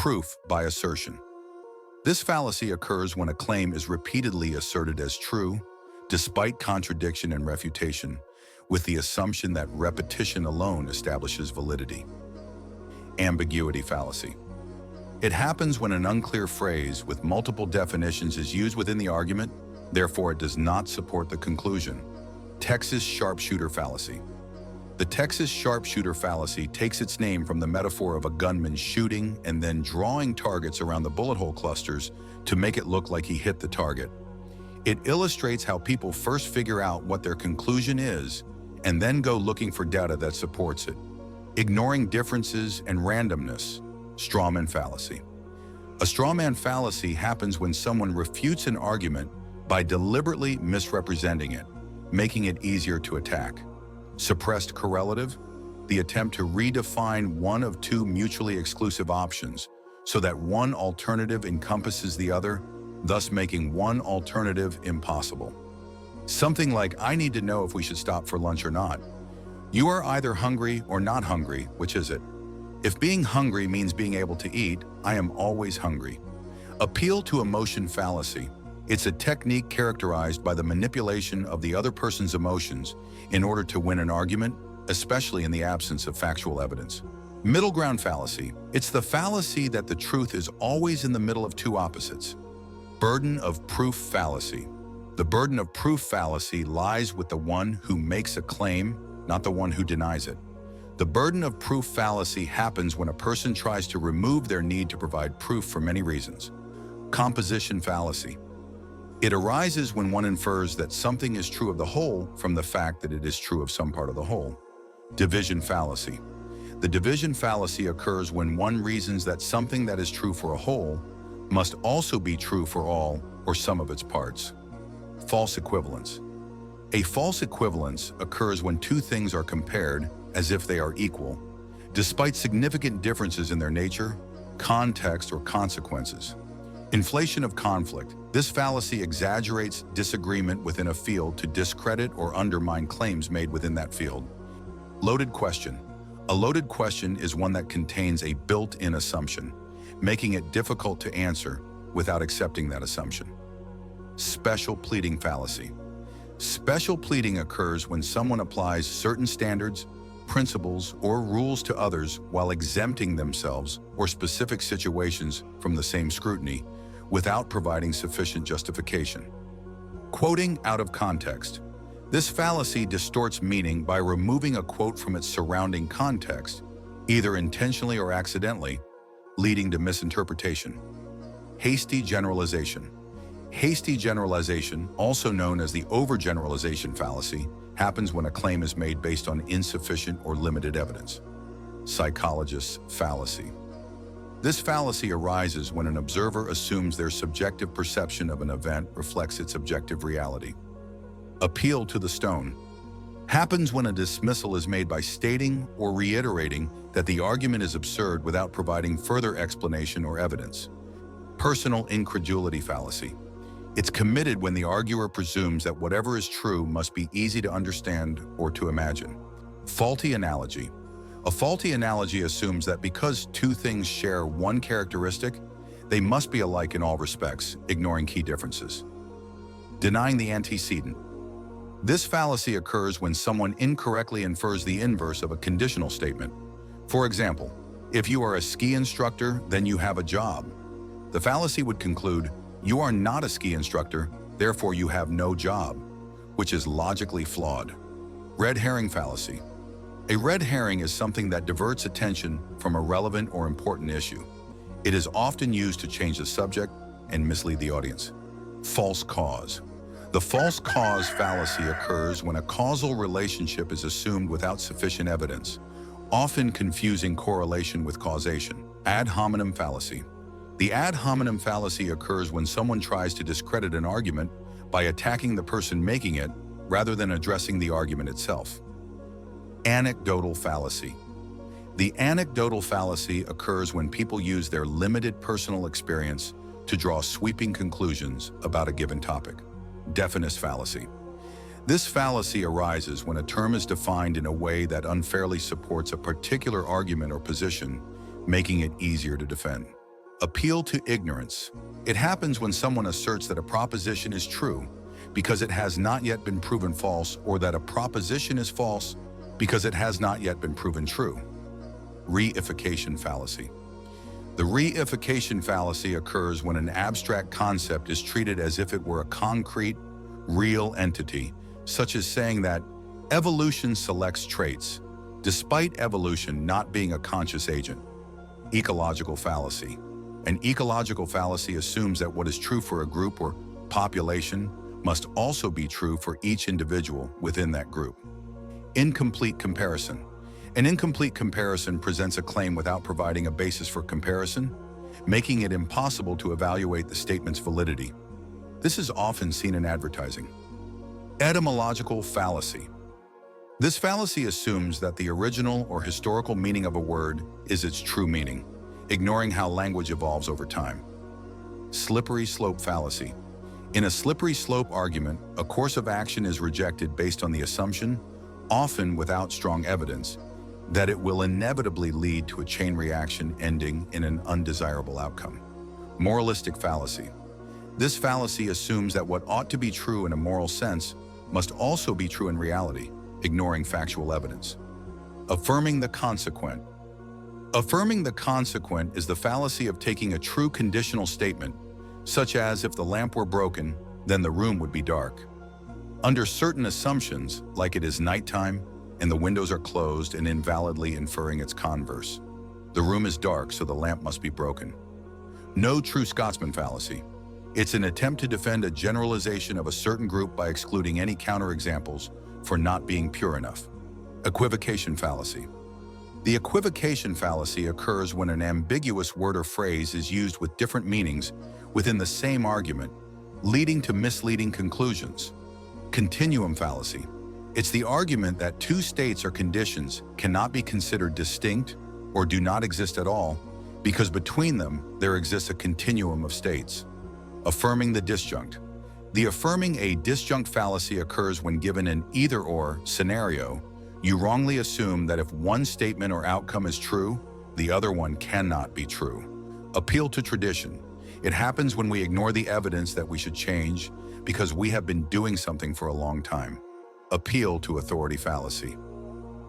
Proof by assertion. This fallacy occurs when a claim is repeatedly asserted as true, despite contradiction and refutation, with the assumption that repetition alone establishes validity. Ambiguity fallacy. It happens when an unclear phrase with multiple definitions is used within the argument, therefore it does not support the conclusion. Texas sharpshooter fallacy. The Texas sharpshooter fallacy takes its name from the metaphor of a gunman shooting and then drawing targets around the bullet hole clusters to make it look like he hit the target. It illustrates how people first figure out what their conclusion is and then go looking for data that supports it, ignoring differences and randomness. Strawman fallacy. A strawman fallacy happens when someone refutes an argument by deliberately misrepresenting it, making it easier to attack. Suppressed correlative, the attempt to redefine one of two mutually exclusive options so that one alternative encompasses the other, thus making one alternative impossible. Something like, I need to know if we should stop for lunch or not. You are either hungry or not hungry, which is it? If being hungry means being able to eat, I am always hungry. Appeal to emotion fallacy. It's a technique characterized by the manipulation of the other person's emotions in order to win an argument, especially in the absence of factual evidence. Middle ground fallacy. It's the fallacy that the truth is always in the middle of two opposites. Burden of proof fallacy. The burden of proof fallacy lies with the one who makes a claim, not the one who denies it. The burden of proof fallacy happens when a person tries to remove their need to provide proof for many reasons. Composition fallacy. It arises when one infers that something is true of the whole from the fact that it is true of some part of the whole. Division fallacy. The division fallacy occurs when one reasons that something that is true for a whole must also be true for all or some of its parts. False equivalence. A false equivalence occurs when two things are compared as if they are equal, despite significant differences in their nature, context, or consequences. Inflation of conflict. This fallacy exaggerates disagreement within a field to discredit or undermine claims made within that field. Loaded question. A loaded question is one that contains a built-in assumption, making it difficult to answer without accepting that assumption. Special pleading fallacy. Special pleading occurs when someone applies certain standards, principles, or rules to others while exempting themselves or specific situations from the same scrutiny, without providing sufficient justification. Quoting out of context. This fallacy distorts meaning by removing a quote from its surrounding context, either intentionally or accidentally, leading to misinterpretation. Hasty generalization. Hasty generalization, also known as the overgeneralization fallacy, happens when a claim is made based on insufficient or limited evidence. Psychologist's fallacy. This fallacy arises when an observer assumes their subjective perception of an event reflects its objective reality. Appeal to the stone. Happens when a dismissal is made by stating or reiterating that the argument is absurd without providing further explanation or evidence. Personal incredulity fallacy. It's committed when the arguer presumes that whatever is true must be easy to understand or to imagine. Faulty analogy. A faulty analogy assumes that because two things share one characteristic, they must be alike in all respects, ignoring key differences. Denying the antecedent. This fallacy occurs when someone incorrectly infers the inverse of a conditional statement. For example, if you are a ski instructor, then you have a job. The fallacy would conclude, you are not a ski instructor, therefore you have no job, which is logically flawed. Red herring fallacy. A red herring is something that diverts attention from a relevant or important issue. It is often used to change the subject and mislead the audience. False cause. The false cause fallacy occurs when a causal relationship is assumed without sufficient evidence, often confusing correlation with causation. Ad hominem fallacy. The ad hominem fallacy occurs when someone tries to discredit an argument by attacking the person making it rather than addressing the argument itself. Anecdotal fallacy. The anecdotal fallacy occurs when people use their limited personal experience to draw sweeping conclusions about a given topic. Definite fallacy. This fallacy arises when a term is defined in a way that unfairly supports a particular argument or position, making it easier to defend. Appeal to ignorance. It happens when someone asserts that a proposition is true because it has not yet been proven false, or that a proposition is false because it has not yet been proven true. Reification fallacy. The reification fallacy occurs when an abstract concept is treated as if it were a concrete, real entity, such as saying that evolution selects traits, despite evolution not being a conscious agent. Ecological fallacy. An ecological fallacy assumes that what is true for a group or population must also be true for each individual within that group. Incomplete comparison. An incomplete comparison presents a claim without providing a basis for comparison, making it impossible to evaluate the statement's validity. This is often seen in advertising. Etymological fallacy. This fallacy assumes that the original or historical meaning of a word is its true meaning, ignoring how language evolves over time. Slippery slope fallacy. In a slippery slope argument, a course of action is rejected based on the assumption, often without strong evidence, that it will inevitably lead to a chain reaction ending in an undesirable outcome. Moralistic fallacy. This fallacy assumes that what ought to be true in a moral sense must also be true in reality, ignoring factual evidence. Affirming the consequent. Affirming the consequent is the fallacy of taking a true conditional statement, such as if the lamp were broken, then the room would be dark, under certain assumptions, like it is nighttime and the windows are closed, and invalidly inferring its converse. The room is dark, so the lamp must be broken. No true Scotsman fallacy. It's an attempt to defend a generalization of a certain group by excluding any counterexamples for not being pure enough. Equivocation fallacy. The equivocation fallacy occurs when an ambiguous word or phrase is used with different meanings within the same argument, leading to misleading conclusions. Continuum fallacy. It's the argument that two states or conditions cannot be considered distinct or do not exist at all because between them there exists a continuum of states. Affirming the disjunct. The affirming a disjunct fallacy occurs when given an either-or scenario, you wrongly assume that if one statement or outcome is true, the other one cannot be true. Appeal to tradition. It happens when we ignore the evidence that we should change because we have been doing something for a long time. Appeal to authority fallacy.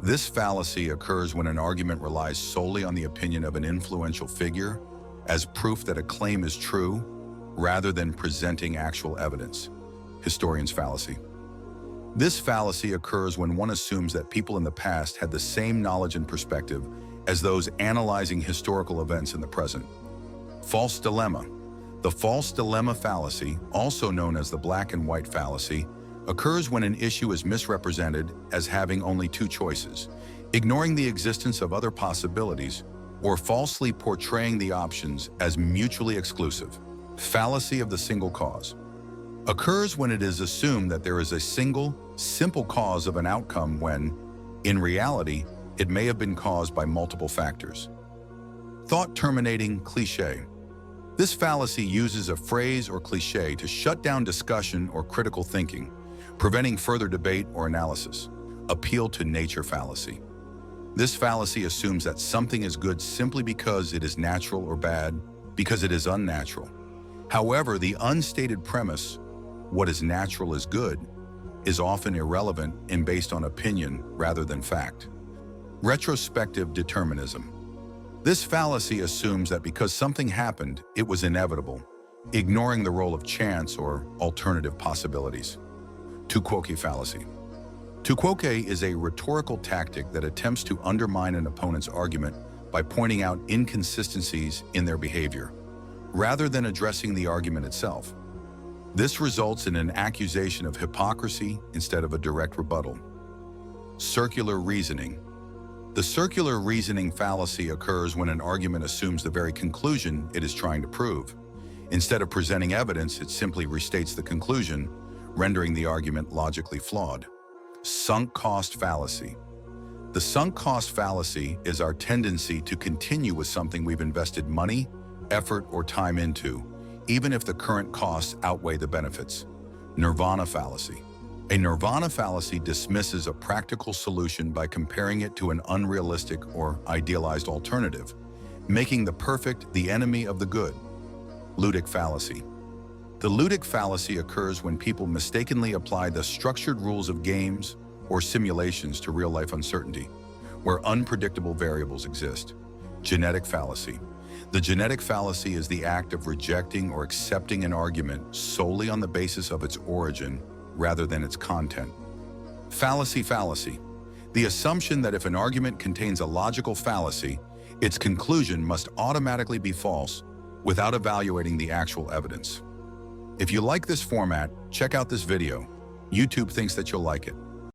This fallacy occurs when an argument relies solely on the opinion of an influential figure as proof that a claim is true, rather than presenting actual evidence. Historian's fallacy. This fallacy occurs when one assumes that people in the past had the same knowledge and perspective as those analyzing historical events in the present. False dilemma. The false dilemma fallacy, also known as the black and white fallacy, occurs when an issue is misrepresented as having only two choices, ignoring the existence of other possibilities, or falsely portraying the options as mutually exclusive. Fallacy of the single cause. Occurs when it is assumed that there is a single, simple cause of an outcome when, in reality, it may have been caused by multiple factors. Thought-terminating cliché. This fallacy uses a phrase or cliché to shut down discussion or critical thinking, preventing further debate or analysis. Appeal to nature fallacy. This fallacy assumes that something is good simply because it is natural or bad because it is unnatural. However, the unstated premise, what is natural is good, is often irrelevant and based on opinion rather than fact. Retrospective determinism. This fallacy assumes that because something happened, it was inevitable, ignoring the role of chance or alternative possibilities. Tu quoque fallacy. Tu quoque is a rhetorical tactic that attempts to undermine an opponent's argument by pointing out inconsistencies in their behavior, rather than addressing the argument itself. This results in an accusation of hypocrisy instead of a direct rebuttal. Circular reasoning. The circular reasoning fallacy occurs when an argument assumes the very conclusion it is trying to prove. Instead of presenting evidence, it simply restates the conclusion, rendering the argument logically flawed. Sunk cost fallacy. The sunk cost fallacy is our tendency to continue with something we've invested money, effort, or time into, even if the current costs outweigh the benefits. Nirvana fallacy. A nirvana fallacy dismisses a practical solution by comparing it to an unrealistic or idealized alternative, making the perfect the enemy of the good. Ludic fallacy. The ludic fallacy occurs when people mistakenly apply the structured rules of games or simulations to real-life uncertainty, where unpredictable variables exist. Genetic fallacy. The genetic fallacy is the act of rejecting or accepting an argument solely on the basis of its origin rather than its content. Fallacy. The assumption that if an argument contains a logical fallacy, its conclusion must automatically be false without evaluating the actual evidence. If you like this format, check out this video. YouTube thinks that you'll like it.